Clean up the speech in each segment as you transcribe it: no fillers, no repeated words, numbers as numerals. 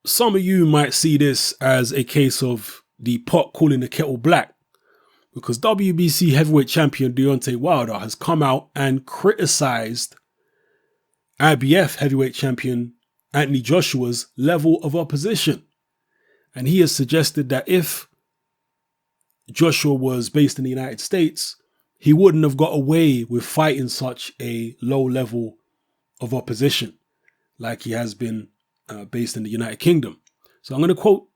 some of you might see this as a case of the pot calling the kettle black, because WBC heavyweight champion Deontay Wilder has come out and criticized IBF heavyweight champion Anthony Joshua's level of opposition. And he has suggested that if Joshua was based in the United States, he wouldn't have got away with fighting such a low level of opposition like he has been based in the United Kingdom. So I'm going to quote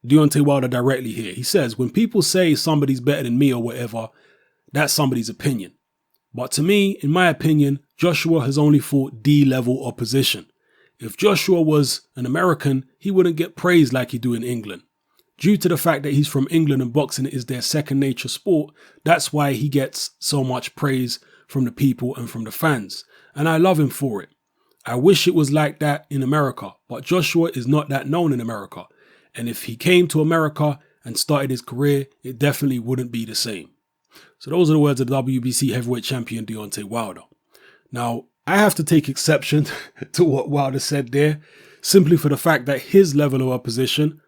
Deontay Wilder directly here. He says, "When people say somebody's better than me or whatever, that's somebody's opinion. But to me, in my opinion, Joshua has only fought D-level opposition. If Joshua was an American, he wouldn't get praised like he do in England. Due to the fact that he's from England and boxing is their second nature sport, that's why he gets so much praise from the people and from the fans. And I love him for it. I wish it was like that in America, but Joshua is not that known in America. And if he came to America and started his career, it definitely wouldn't be the same." So those are the words of the WBC heavyweight champion Deontay Wilder. Now, I have to take exception to what Wilder said there, simply for the fact that his level of opposition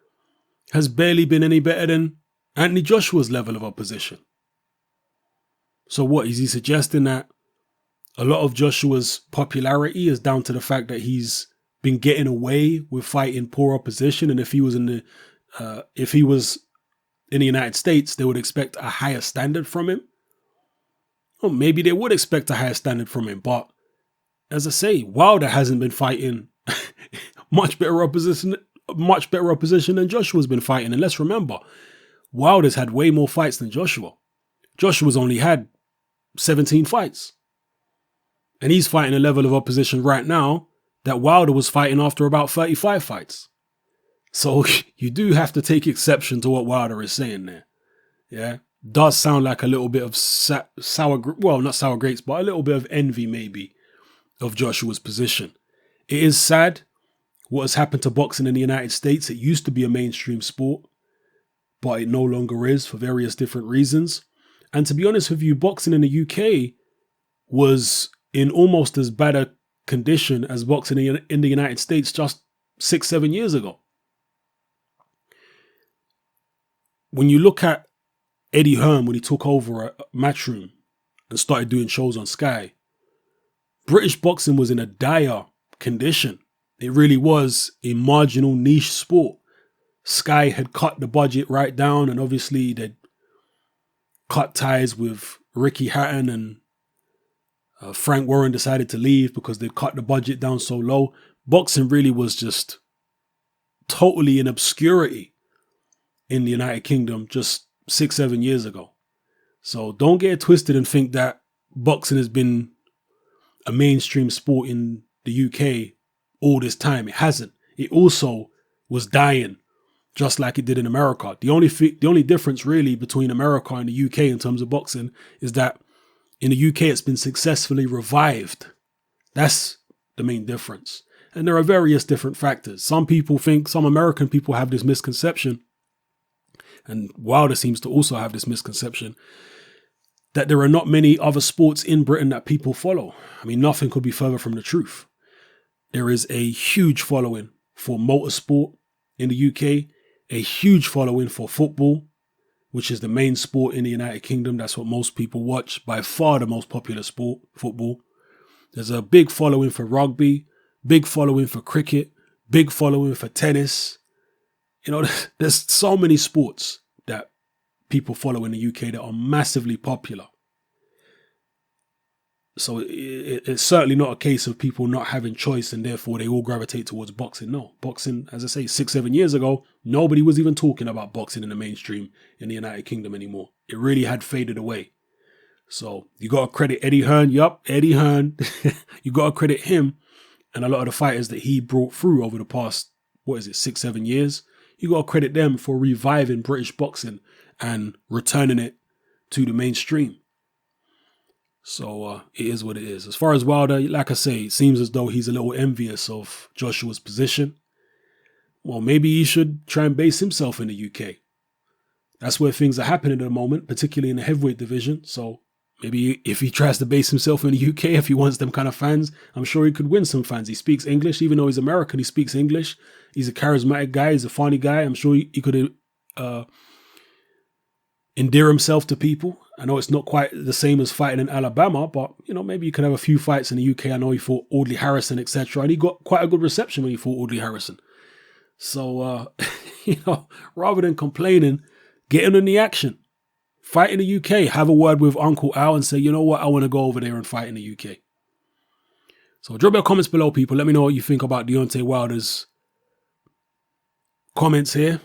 has barely been any better than Anthony Joshua's level of opposition. So what, is he suggesting that a lot of Joshua's popularity is down to the fact that he's been getting away with fighting poor opposition, and if he was in the United States, they would expect a higher standard from him? Or maybe they would expect a higher standard from him, but as I say, Wilder hasn't been fighting much better opposition than Joshua's been fighting. And let's remember, Wilder's had way more fights than Joshua. Joshua's only had 17 fights. And he's fighting a level of opposition right now that Wilder was fighting after about 35 fights. So you do have to take exception to what Wilder is saying there. Yeah, does sound like a little bit of not sour grapes, but a little bit of envy maybe of Joshua's position. It is sad what has happened to boxing in the United States. It used to be a mainstream sport, but it no longer is for various different reasons. And to be honest with you, boxing in the UK was in almost as bad a condition as boxing in the United States just 6-7 years ago. When you look at Eddie Hearn, when he took over a Matchroom and started doing shows on Sky, British boxing was in a dire condition. It really was a marginal niche sport. Sky had cut the budget right down, and obviously they'd cut ties with Ricky Hatton, and Frank Warren decided to leave because they'd cut the budget down so low. Boxing really was just totally in obscurity in the United Kingdom just 6-7 years ago. So don't get it twisted and think that boxing has been a mainstream sport in the UK all this time. It hasn't. It also was dying just like it did in America. The only difference really between America and the UK in terms of boxing is that in the UK it's been successfully revived. That's the main difference. And there are various different factors. Some American people have this misconception, and Wilder seems to also have this misconception, that there are not many other sports in Britain that people follow. I mean, nothing could be further from the truth. There is a huge following for motorsport in the UK, a huge following for football, which is the main sport in the United Kingdom. That's what most people watch. By far the most popular sport, football. There's a big following for rugby, big following for cricket, big following for tennis. You know, there's so many sports that people follow in the UK that are massively popular. So it's certainly not a case of people not having choice and therefore they all gravitate towards boxing. No, boxing, as I say, 6-7 years ago, nobody was even talking about boxing in the mainstream in the United Kingdom anymore. It really had faded away. So you got to credit Eddie Hearn. Yup, Eddie Hearn. You got to credit him and a lot of the fighters that he brought through over the past, 6-7 years. You got to credit them for reviving British boxing and returning it to the mainstream. So it is what it is. As far as Wilder, like I say, it seems as though he's a little envious of Joshua's position. Well, maybe he should try and base himself in the UK. That's where things are happening at the moment, particularly in the heavyweight division. So Maybe if he tries to base himself in the UK, if he wants them kind of fans, I'm sure he could win some fans. He speaks English, even though he's American, he speaks English. He's a charismatic guy. He's a funny guy. I'm sure he could endear himself to people. I know it's not quite the same as fighting in Alabama, but, maybe you could have a few fights in the UK. I know he fought Audley Harrison, etc. And he got quite a good reception when he fought Audley Harrison. So, rather than complaining, get in the action. Fight in the UK. Have a word with Uncle Al and say, you know what, I want to go over there and fight in the UK. So drop your comments below, people. Let me know what you think about Deontay Wilder's comments here.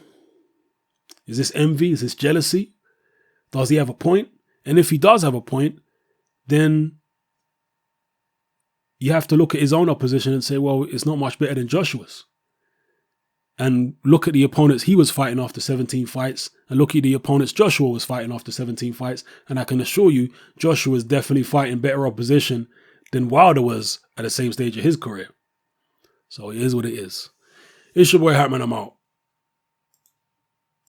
Is this envy? Is this jealousy? Does he have a point? And if he does have a point, then you have to look at his own opposition and say, well, it's not much better than Joshua's. And look at the opponents he was fighting after 17 fights, and look at the opponents Joshua was fighting after 17 fights. And I can assure you, Joshua is definitely fighting better opposition than Wilder was at the same stage of his career. So it is what it is. It's your boy Hatman, I'm out.